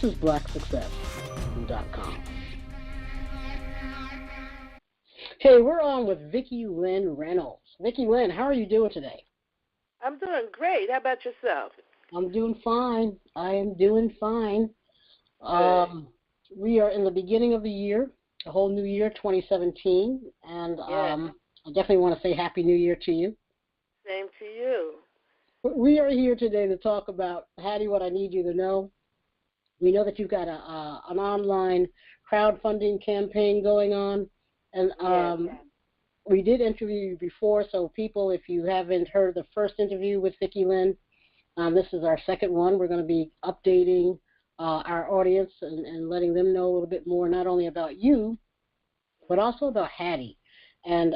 this is BlakSuccess.com. Hey, we're on with Vickilyn Reynolds. Vickilyn, how are you doing today? I'm doing great. How about yourself? I'm doing fine. I am doing fine. We are in the beginning of the year, a whole new year, 2017, and I definitely want to say Happy New Year to you. Same to you. We are here today to talk about, Hattie, what I need you to know. We know that you've got an online crowdfunding campaign going on, and we did interview you before, so people, if you haven't heard the first interview with Vickilyn, this is our second one. We're going to be updating our audience and letting them know a little bit more, not only about you, but also about Hattie and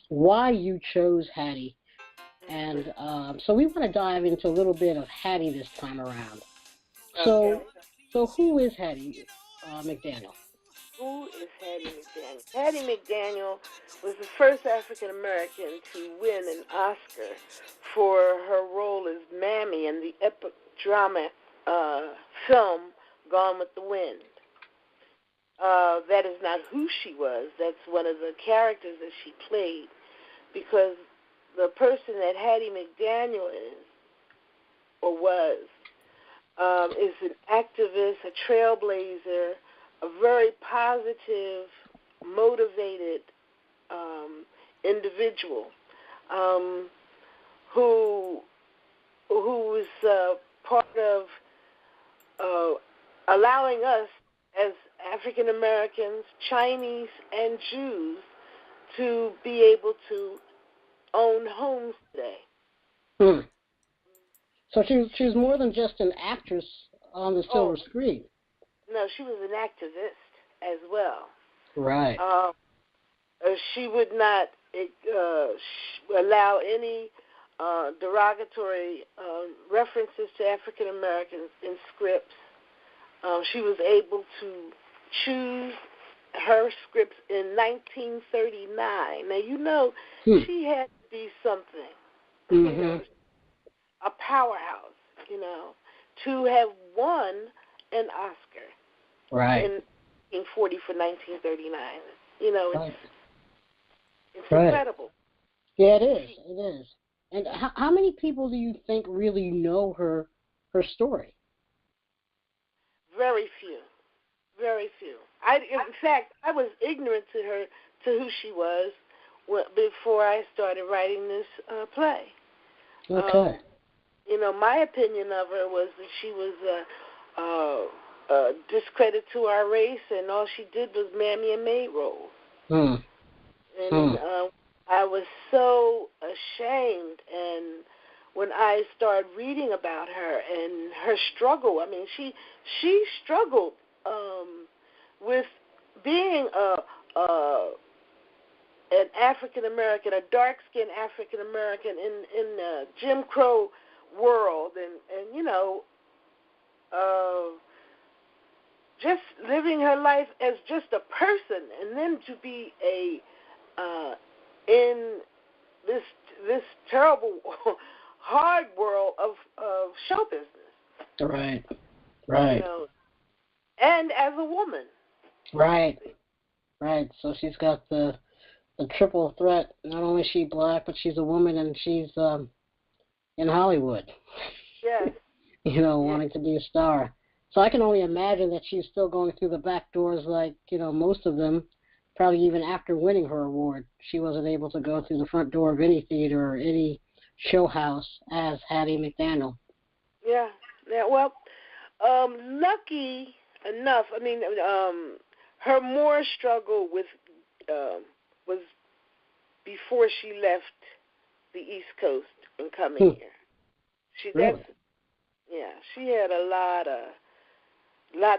why you chose Hattie. And so we want to dive into a little bit of Hattie this time around. So who is Hattie McDaniel? Who is Hattie McDaniel? Hattie McDaniel was the first African-American to win an Oscar for her role as Mammy in the epic drama film Gone with the Wind. That is not who she was. That's one of the characters that she played, because the person that Hattie McDaniel is, or was, is an activist, a trailblazer, a very positive, motivated individual who was part of allowing us as African Americans, Chinese, and Jews to be able to own homes today. So she was more than just an actress on the silver screen. No, she was an activist as well. Right. She would not allow any derogatory references to African Americans in scripts. She was able to choose her scripts in 1939. Now, you know, she had to be something, you know, a powerhouse, you know, to have won an Oscar. Right. In 1940 for 1939. You know, it's right. Incredible. Yeah, it is. It is. And how many people do you think really know her story? Very few. Very few. In fact, I was ignorant to who she was before I started writing this play. Okay. You know, my opinion of her was that she was discredit to our race, and all she did was mammy and maid roles. And I was so ashamed. And when I started reading about her and her struggle, I mean, she struggled with being an African American, a dark-skinned African American in the Jim Crow world, and you know. Just living her life as just a person, and then to be in this terrible, hard world of show business. Right. Right. You know, and as a woman. Right. Right. So she's got the triple threat. Not only is she black, but she's a woman, and she's in Hollywood. Yes. You know, wanting to be a star. So I can only imagine that she's still going through the back doors like, you know, most of them, probably even after winning her award. She wasn't able to go through the front door of any theater or any show house as Hattie McDaniel. Yeah. Well, lucky enough, I mean, her more struggle was before she left the East Coast and coming here. Really? She had a lot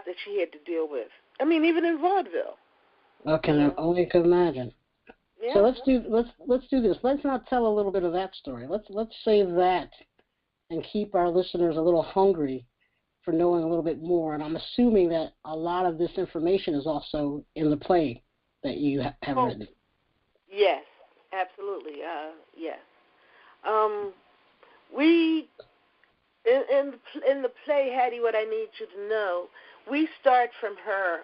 that she had to deal with. I mean, even in vaudeville. Okay, I only could imagine. Yeah. So let's do this. Let's not tell a little bit of that story. Let's save that and keep our listeners a little hungry for knowing a little bit more. And I'm assuming that a lot of this information is also in the play that you have written. Yes, absolutely. Yes. We in the play, Hattie, what I need you to know, we start from her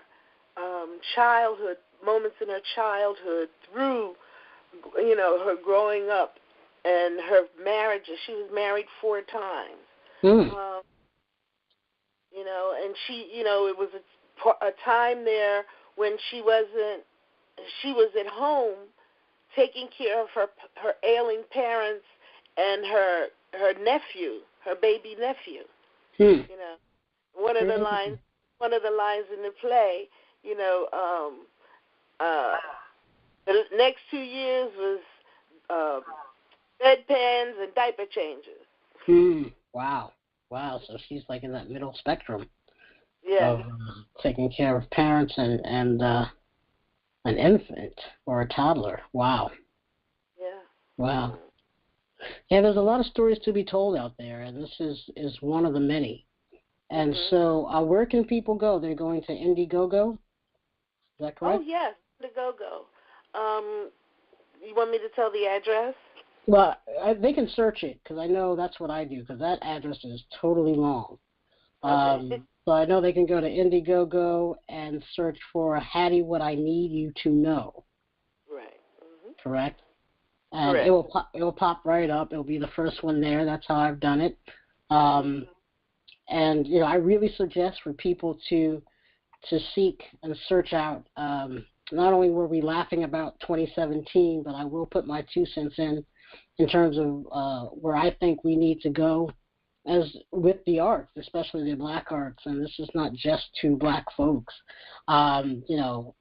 childhood, moments in her childhood through, her growing up and her marriages. She was married 4 times. And she, it was a time there when she was at home taking care of her ailing parents and her nephew, her baby nephew. One of the lines in the play, the next 2 years was bedpans and diaper changes. Wow. So she's like in that middle spectrum. Yeah. Of taking care of parents and an infant or a toddler. Wow. Yeah. Wow. Yeah, there's a lot of stories to be told out there, and this is one of the many. And so where can people go? They're going to Indiegogo? Is that correct? Oh, yes, Indiegogo. You want me to tell the address? Well, they can search it, because I know that's what I do, because that address is totally long. Okay. So I know they can go to Indiegogo and search for Hattie, What I Need You to Know. Right. Correct? And correct. It will pop right up. It'll be the first one there. That's how I've done it. And I really suggest for people to seek and search out. Not only were we laughing about 2017, but I will put my 2 cents in terms of where I think we need to go as with the arts, especially the black arts. And this is not just to black folks. All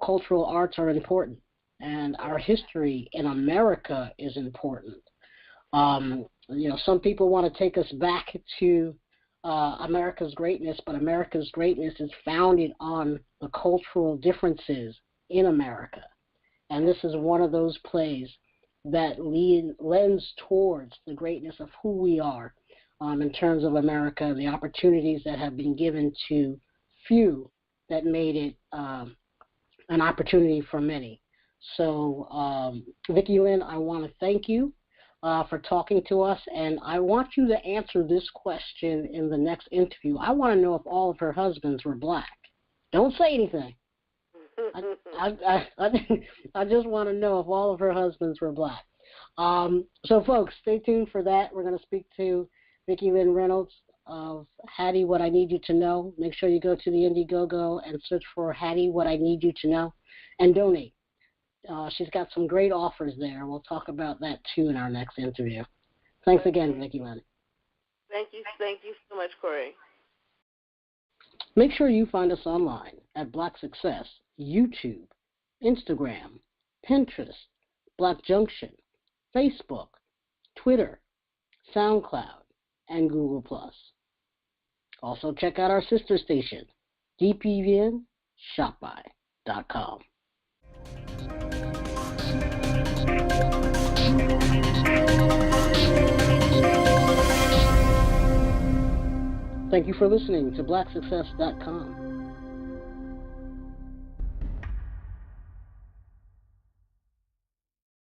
cultural arts are important, and our history in America is important. Some people want to take us back to America's greatness, but America's greatness is founded on the cultural differences in America. And this is one of those plays that lends towards the greatness of who we are in terms of America, the opportunities that have been given to few that made it an opportunity for many. So, Vickilyn, I want to thank you for talking to us, and I want you to answer this question in the next interview. I want to know if all of her husbands were black. Don't say anything. I just want to know if all of her husbands were black. So, folks, stay tuned for that. We're going to speak to Vickilyn Reynolds of Hattie, What I Need You to Know. Make sure you go to the Indiegogo and search for Hattie, What I Need You to Know, and donate. She's got some great offers there. We'll talk about that, too, in our next interview. Thanks again, Vickilyn. Thank you so much, Corey. Make sure you find us online at BlakSuccess, YouTube, Instagram, Pinterest, Black Junction, Facebook, Twitter, SoundCloud, and Google+. Also, check out our sister station, dpvnshopby.com. Thank you for listening to BlakSuccess.com.